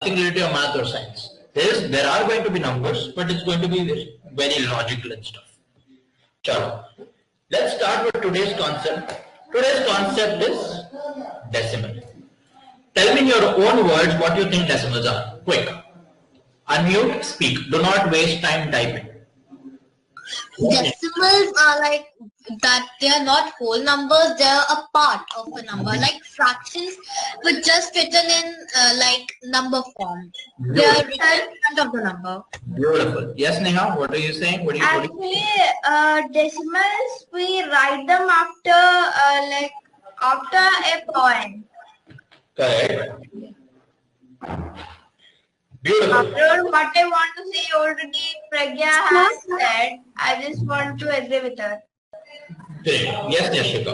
nothing related to math or science. There are going to be numbers, but it's going to be very logical and stuff. Chalo. Let's start with today's concept. Today's concept is decimal. Tell me in your own words what you think decimals are. Quick. Unmute, speak. Do not waste time typing. Decimals are like that. They are not whole numbers. They are a part of a number, like fractions, but just written in like number form. They are written in front of the number. Beautiful. Yes, Neha. What are you saying? Actually, decimals we write them after a point. Correct. Beautiful. After what I want to say already, Pragya has said. I just want to agree with her. Great. Yes, Jessica.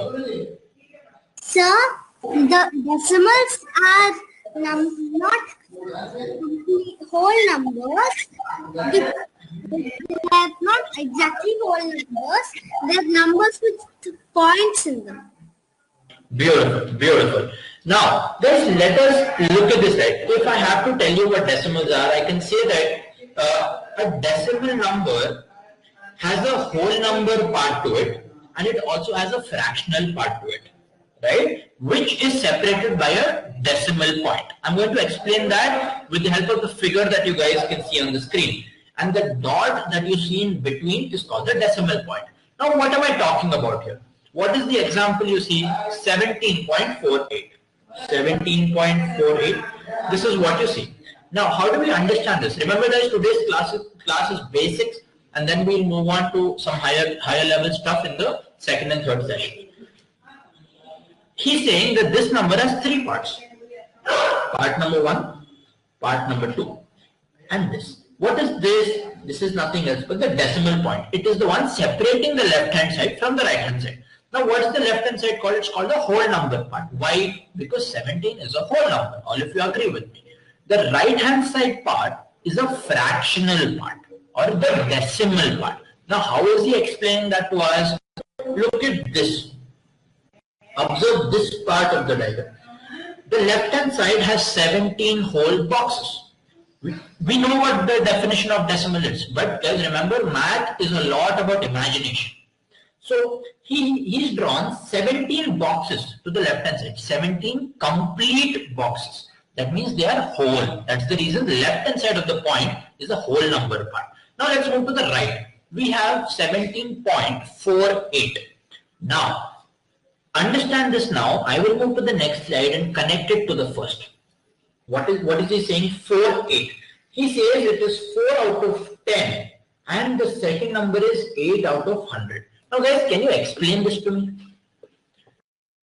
Sir, the decimals are not whole numbers. They are not exactly whole numbers. They are numbers with points in them. Beautiful, beautiful. Now, guys, let us look at this, right? If I have to tell you what decimals are, I can say that a decimal number has a whole number part to it, and it also has a fractional part to it, right? Which is separated by a decimal point. I'm going to explain that with the help of the figure that you guys can see on the screen. And the dot that you see in between is called the decimal point. Now, what am I talking about here? What is the example you see? 17.48. 17.48. This is what you see. Now, how do we understand this? Remember that today's class is basics, and then we'll move on to some higher level stuff in the second and third session. He's saying that this number has three parts. Part number 1, part number 2, and this. What is this? This is nothing else but the decimal point. It is the one separating the left hand side from the right hand side. Now, what is the left hand side called? It's called the whole number part. Why? Because 17 is a whole number. All of you agree with me. The right hand side part is a fractional part or the decimal part. Now, how is he explaining that to us? Look at this. Observe this part of the diagram. The left hand side has 17 whole boxes. We know what the definition of decimal is, but guys, remember, math is a lot about imagination. So he's drawn 17 boxes to the left hand side, 17 complete boxes. That means they are whole. That's the reason the left hand side of the point is a whole number part. Now let's move to the right. We have 17.48. Now, understand this now. I will move to the next slide and connect it to the first. What is he saying? 48. He says it is 4 out of 10 and the second number is 8 out of 100. Now guys, can you explain this to me?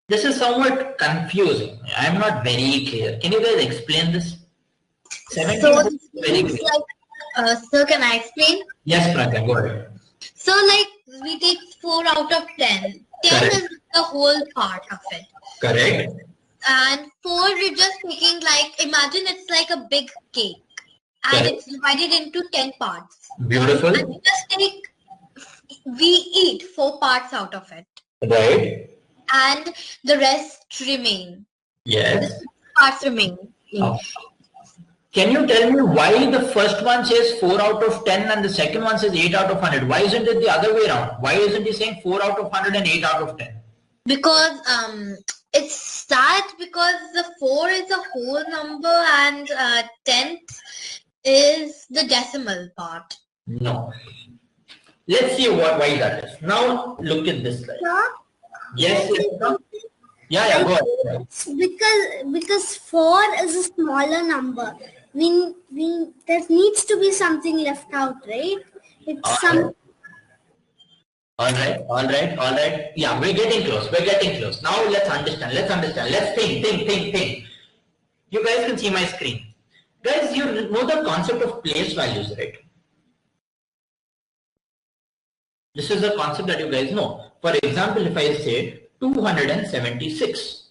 This is somewhat confusing. I am not very clear. Can you guys explain this? 17 So, very clear. like, sir, can I explain? Yes, Pragya, go ahead. So, like, we take 4 out of 10. 10 Correct. is the whole part of it. Correct. And 4, we're just taking, like, imagine it's like a big cake. And Correct. it's divided into 10 parts. Beautiful. And we eat 4 parts out of it. Right. And the rest remain. Yes. The 6 parts remain. Oh. Can you tell me why the first one says 4 out of 10 and the second one says 8 out of 100? Why isn't it the other way around? Why isn't he saying 4 out of 100 and 8 out of 10? Because it's that because the 4 is a whole number and 10th is the decimal part. No. Let's see why that is. Now look at this slide. Sir, Yes. Yeah, go ahead. because 4 is a smaller number. There needs to be something left out, right? It's some. All right. Yeah, we're getting close. Now let's understand. Let's think. You guys can see my screen. Guys, you know the concept of place values, right? This is a concept that you guys know. For example, if I say 276,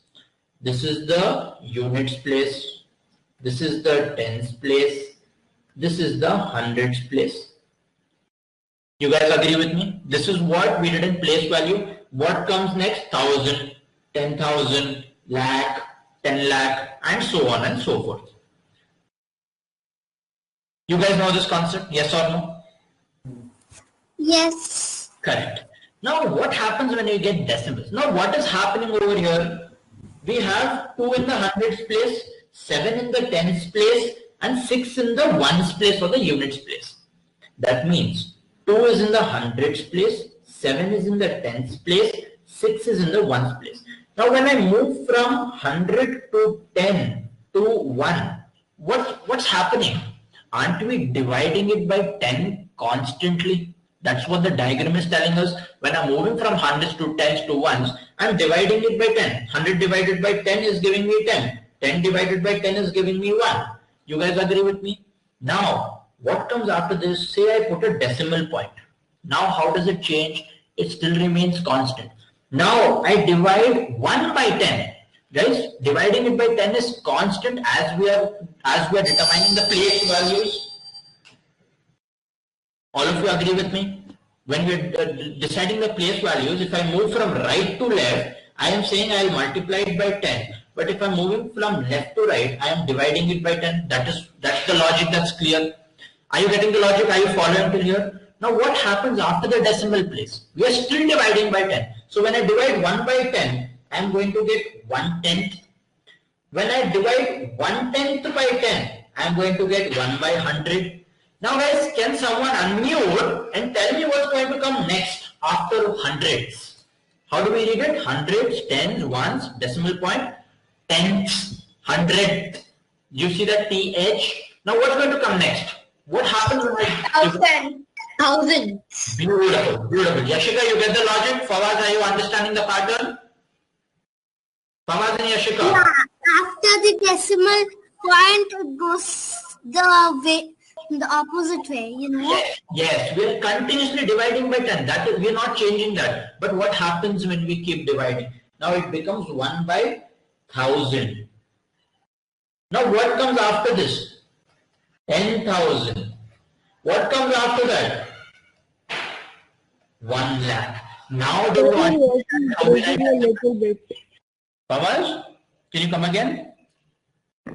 this is the units place, this is the tens place, this is the hundreds place. You guys agree with me? This is what we did in place value. What comes next? 1000, 10,000, lakh, 10 lakh, and so on and so forth. You guys know this concept? Yes or no? Yes. Correct. Now what happens when you get decimals? Now what is happening over here? We have 2 in the hundreds place, 7 in the tens place, and 6 in the ones place or the units place. That means 2 is in the hundreds place, 7 is in the tens place, 6 is in the ones place. Now when I move from 100 to 10 to 1, what's happening? Aren't we dividing it by 10 constantly? That's what the diagram is telling us. When I'm moving from hundreds to tens to ones, I'm dividing it by 10. 100 divided by 10 is giving me 10. 10 divided by 10 is giving me 1. You guys agree with me? Now, what comes after this? Say I put a decimal point. Now, how does it change? It still remains constant. Now, I divide 1 by 10. Guys, dividing it by 10 is constant as we are determining the place values. All of you agree with me? When we are deciding the place values, if I move from right to left, I am saying I will multiply it by 10. But if I am moving from left to right, I am dividing it by 10. That's the logic. That's clear. Are you getting the logic? Are you following till here? Now what happens after the decimal place? We are still dividing by 10. So when I divide 1 by 10, I am going to get 1/10. When I divide 1/10 by 10, I am going to get 1 by 100. Now guys, can someone unmute and tell me what's going to come next after hundreds? How do we read it? Hundreds, tens, ones, decimal point, tenths, hundredth. You see that TH? Now what's going to come next? What happens when I... Thousand. Beautiful, beautiful. Yashika, you get the logic? Fawaz, are you understanding the pattern? Fawaz and Yashika? Yeah, after the decimal point, it goes the opposite way, you know. Yes, we are continuously dividing by 10. That is, we are not changing that. But what happens when we keep dividing? Now it becomes 1 by 1000. Now what comes after this? 10,000. What comes after that? 1 lakh. Now do you understand how many? A little bit. Fawaz, can you come again?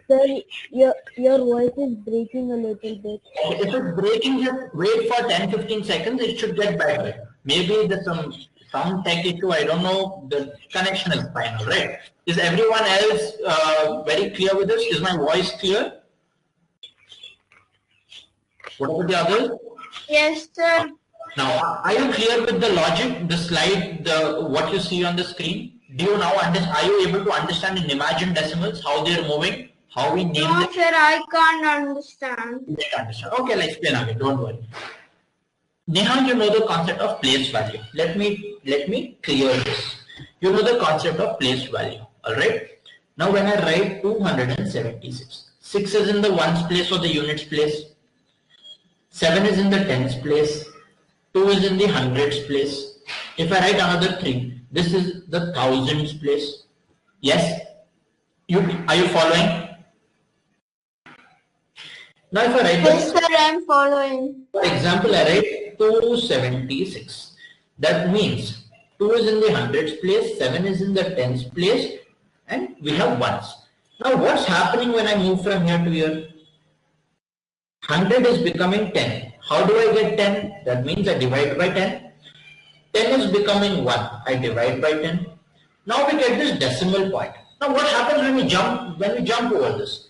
Sir, your voice is breaking a little bit. If it's breaking, just wait for 10-15 seconds. It should get better. Maybe there's some tech issue. I don't know. The connection is fine, right? Is everyone else very clear with this? Is my voice clear? What about the others? Yes, sir. Now, are you clear with the logic, the slide, what you see on the screen? Do you now understand? Are you able to understand in imagined decimals how they are moving? How we name No, them? sir, I can't understand. You can't understand. Okay, I'll explain again. Don't worry. Neha, you know the concept of place value. Let me clear this. You know the concept of place value. All right. Now, when I write 276, 6 is in the ones place or the units place. 7 is in the tens place. 2 is in the hundreds place. If I write another 3, this is the thousands place. Yes? Are you following? Now if I write Yes, sir, I'm following. for example, I write 276. That means 2 is in the hundreds place, 7 is in the tens place, and we have ones. Now what's happening when I move from here to here? 100 is becoming 10. How do I get 10? That means I divide by 10. 10 is becoming 1. I divide by 10. Now we get this decimal point. Now what happens when we jump over this?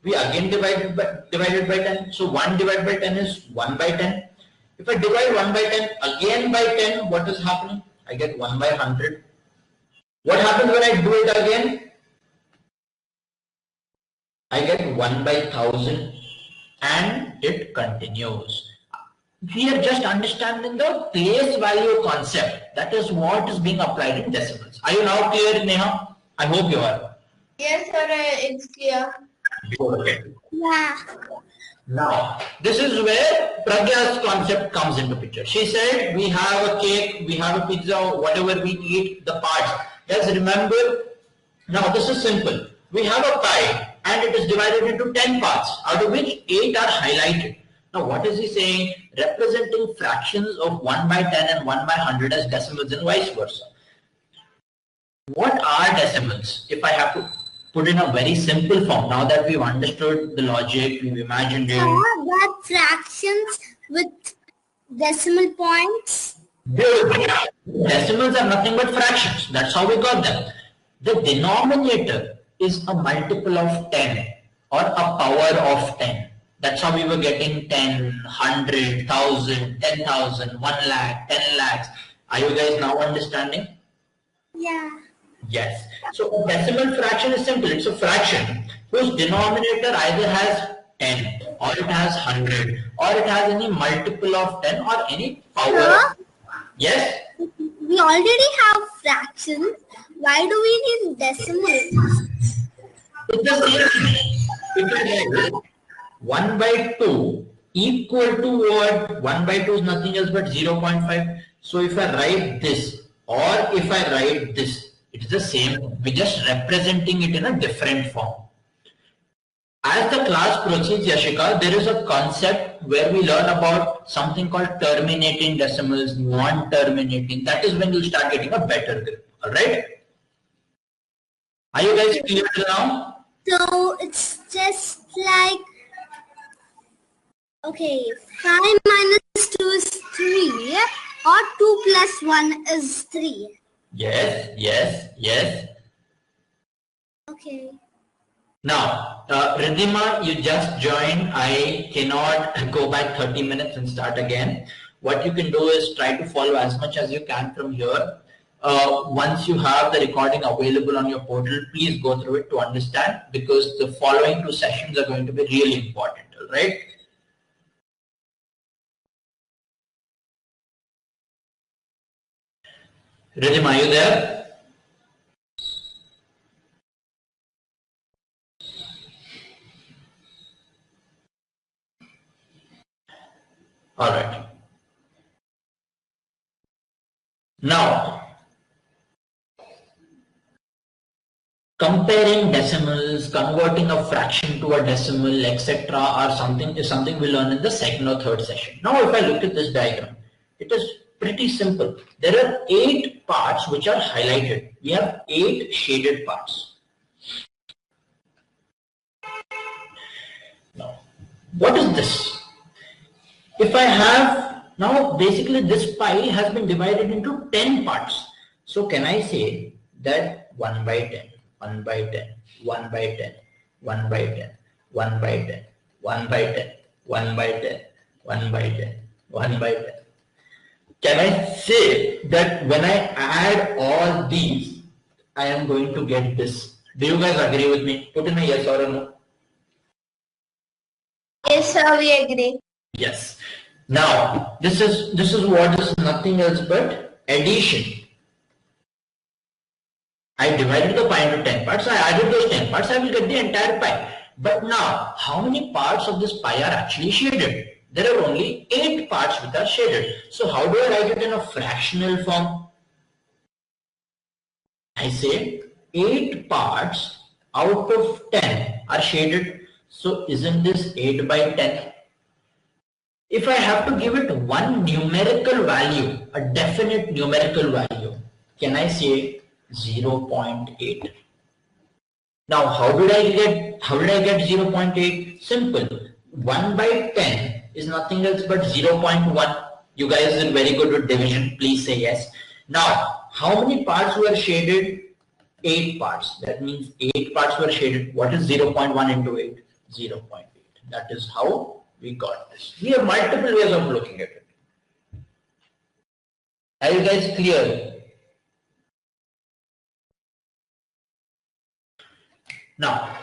We again divided by 10. So 1 divided by 10 is 1 by 10. If I divide 1 by 10 again by 10, what is happening? I get 1 by 100. What happens when I do it again? I get 1 by 1000 and it continues. We are just understanding the place value concept. That is what is being applied in decimals. Are you now clear, Neha? I hope you are. Yes, sir, it's clear. Okay. Yeah. Now, this is where Pragya's concept comes into picture. She said, we have a cake, we have a pizza, whatever we eat, the parts. Yes, remember, now this is simple. We have a pie and it is divided into 10 parts, out of which 8 are highlighted. Now, what is he saying? Representing fractions of 1 by 10 and 1 by 100 as decimals and vice versa. What are decimals? If I have to put in a very simple form. Now that we've understood the logic, we've imagined it. But fractions with decimal points. Decimals are nothing but fractions. That's how we got them. The denominator is a multiple of 10 or a power of 10. That's how we were getting 10, 100, 1000, 10,000, 1 lakh, 10 lakhs. Are you guys now understanding? Yeah. Yes. So a decimal fraction is simple. It's a fraction whose denominator either has 10 or it has 100 or it has any multiple of 10 or any power. Sir? Yes? We already have fractions. Why do we need decimals? It's the same thing. If I write 1 by 2 equal to what? 1 by 2 is nothing else but 0.5. So if I write this or if I write this, it's the same. We're just representing it in a different form. As the class proceeds, Yashika, there is a concept where we learn about something called terminating decimals, non-terminating. That is when you'll start getting a better grip. Alright? Are you guys clear now? So it's just like, okay, 5 minus 2 is 3 or 2 plus 1 is 3. Yes, yes, yes. Okay. Now, Ridhima, you just joined. I cannot go back 30 minutes and start again. What you can do is try to follow as much as you can from here. Once you have the recording available on your portal, please go through it to understand, because the following 2 sessions are going to be really important. All right? Ridhima, are you there? All right. Now, comparing decimals, converting a fraction to a decimal, etc., are something we learn in the second or third session. Now, if I look at this diagram, it is pretty simple. There are 8 parts which are highlighted. We have 8 shaded parts. Now, what is this? If I have, now basically this pie has been divided into 10 parts. So can I say that 1 by 10, 1 by 10, 1 by 10, 1 by 10, 1 by 10, 1 by 10, 1 by 10, 1 by 10, 1 by 10. Can I say that when I add all these, I am going to get this? Do you guys agree with me? Put in a yes or a no. Yes, sir, we agree. Yes. Now, this is what is nothing else but addition. I divided the pie into 10 parts. I added those 10 parts. I will get the entire pie. But now, how many parts of this pie are actually shaded? There are only 8 parts which are shaded. So how do I write it in a fractional form? I say 8 parts out of 10 are shaded. So isn't this 8 by 10? If I have to give it one numerical value, a definite numerical value, can I say 0.8? Now, how did I get 0.8? Simple. 1 by 10 is nothing else but 0.1. You guys are very good with division. Please say yes. Now, how many parts were shaded? 8 parts. That means 8 parts were shaded. What is 0.1 into 8? 0.8. That is how we got this. We have multiple ways of looking at it. Are you guys clear? Now,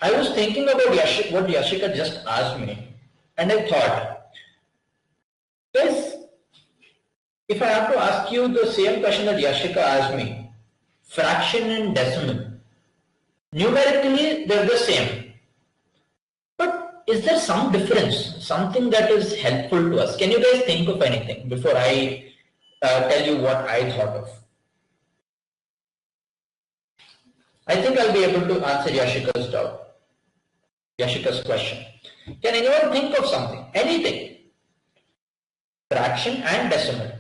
I was thinking about what Yashika just asked me, and I thought, guys, if I have to ask you the same question that Yashika asked me, fraction and decimal, numerically they're the same. But is there some difference, something that is helpful to us? Can you guys think of anything before I tell you what I thought of? I think I'll be able to answer Yashika's doubt, Yashika's question. Can anyone think of something, anything? Fraction and decimal.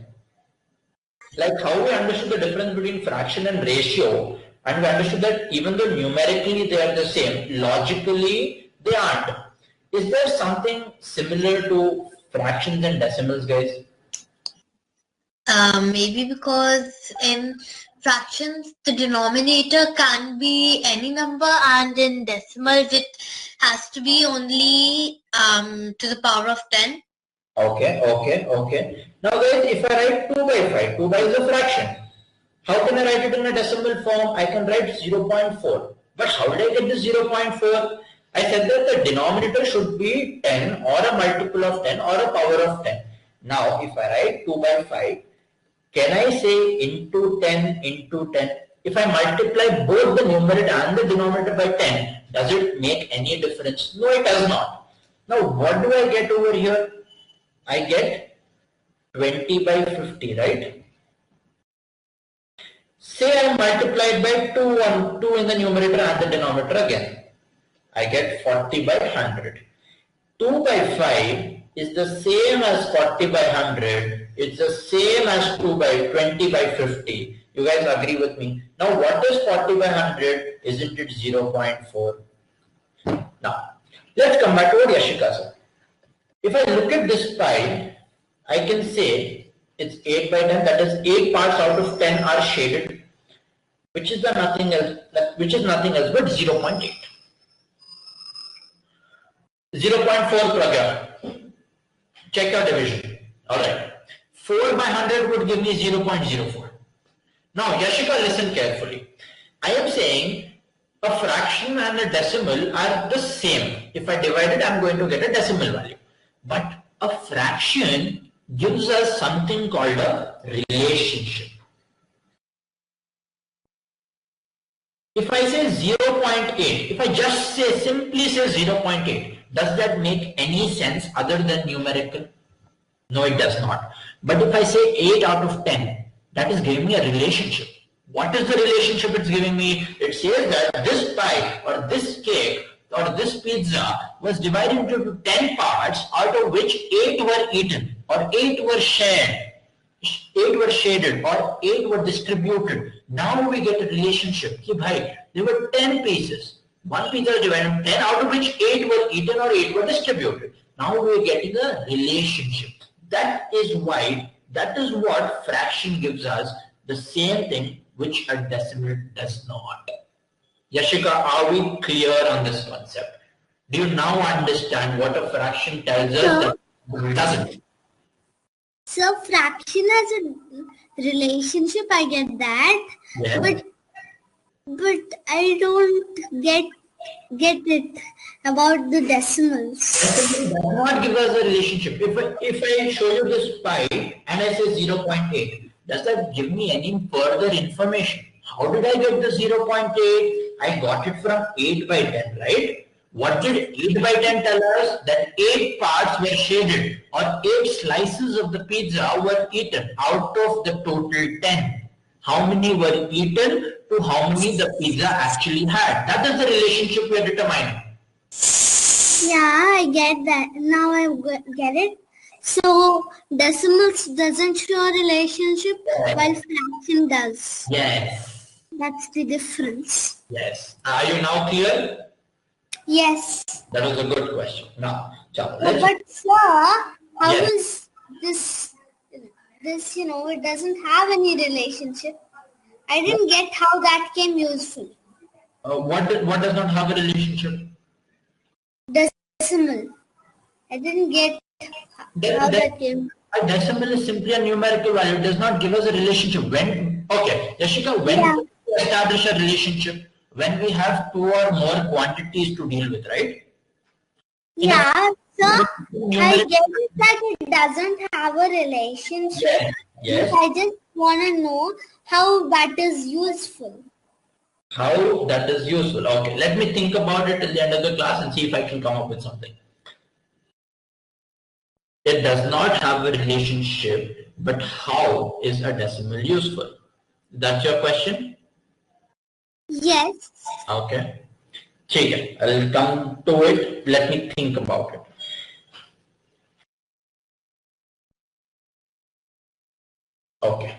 Like how we understood the difference between fraction and ratio, And we understood that even though numerically they are the same, logically they aren't. Is there something similar to fractions and decimals, guys? Maybe because in fractions the denominator can be any number, and in decimals it has to be only to the power of 10. Okay. Now guys, if I write 2 by 5, 2 by is a fraction. How can I write it in a decimal form? I can write 0.4. But how did I get this 0.4? I said that the denominator should be 10 or a multiple of 10 or a power of 10. Now, if I write 2 by 5, can I say into 10 into 10? If I multiply both the numerator and the denominator by 10, does it make any difference? No, it does not. Now, what do I get over here? I get 20 by 50, right? Say I multiplied by 2 in the numerator and the denominator again. I get 40 by 100. 2 by 5 is the same as 40 by 100. It's the same as 2 by 20 by 50. You guys agree with me? Now what is 40 by 100? Isn't it 0.4? Now let's come back to what Yashika said. If I look at this pi, I can say it's 8 by 10. That is 8 parts out of 10 are shaded, which is nothing else but 0.8. 0.4 Pragya. Check your division. Alright. 4 by 100 would give me 0.04. Now Yashika, listen carefully. I am saying a fraction and a decimal are the same. If I divide it, I am going to get a decimal value. But a fraction gives us something called a relationship. If I say 0.8, if I just simply say 0.8, does that make any sense other than numerical? No, it does not. But if I say 8 out of 10, that is giving me a relationship. What is the relationship it's giving me? It says that this pie or this cake or this pizza was divided into 10 parts, out of which 8 were eaten or 8 were shared. 8 were shaded or 8 were distributed. Now we get a relationship. There were 10 pieces. One pizza was divided into 10, out of which 8 were eaten or 8 were distributed. Now we are getting a relationship. That is what fraction gives us, the same thing which a decimal does not. Yashika, are we clear on this concept? Do you now understand what a fraction tells us that it doesn't? So fraction has a relationship, I get that. Yeah. But I don't get it about the decimals. Decimal does not give us a relationship. If I show you this pi and I say 0.8, does that give me any further information? How did I get the 0.8? I got it from 8 by 10, right? What did 8 by 10 tell us? That 8 parts were shaded or 8 slices of the pizza were eaten out of the total 10. How many were eaten to how many the pizza actually had? That is the relationship we are determining. Yeah, I get that. Now I get it. So decimals doesn't show a relationship while fraction does. Yes. That's the difference. Yes. Are you now clear? Yes. That was a good question. Now, but sir, how is this, it doesn't have any relationship. I didn't get how that came useful. What does not have a relationship? Decimal. I didn't get how that came. A decimal is simply a numerical value. It does not give us a relationship. Yashika, when we establish a relationship? When we have 2 or more quantities to deal with, right? Yeah, so I get it that it doesn't have a relationship. Yes. I just want to know how that is useful. How that is useful. Okay, let me think about it till the end of the class and see if I can come up with something. It does not have a relationship, but how is a decimal useful? That's your question? Yes. Okay. Okay, I'll come to it. Let me think about it. Okay.